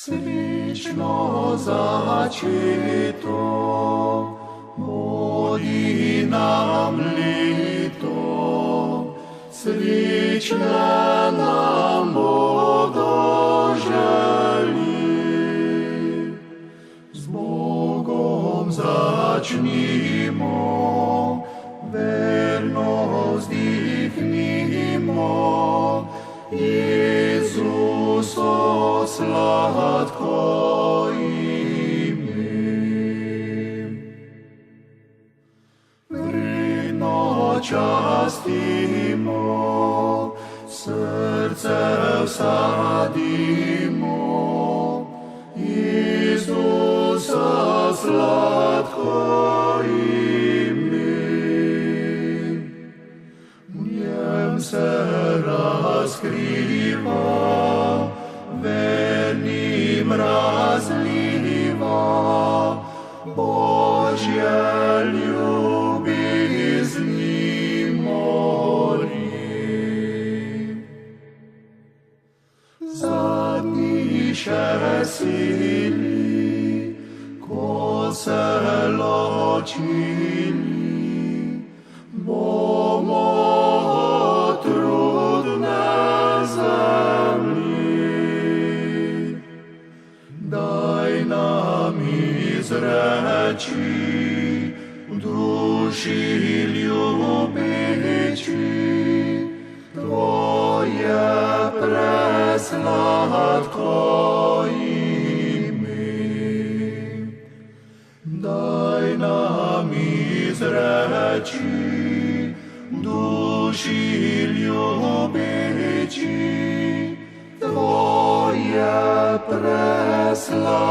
свічно зачито, воді нам літо, свічне нам водожелі. З Богом зачнімо, верно здихнімо, Ісусо сладко ім'я. Вино частимо, серце всадимо, Ісуса сладко ім'я. В нем се раскрива, верним разлива, Божья любви с ним море. Задни ще сили, косе лочили, бо мого трудне землі. Дай нам изречи, душі любичі, Твоє пресладко ім'я. Дай нам изречи, душі любичі, Твоє пресладко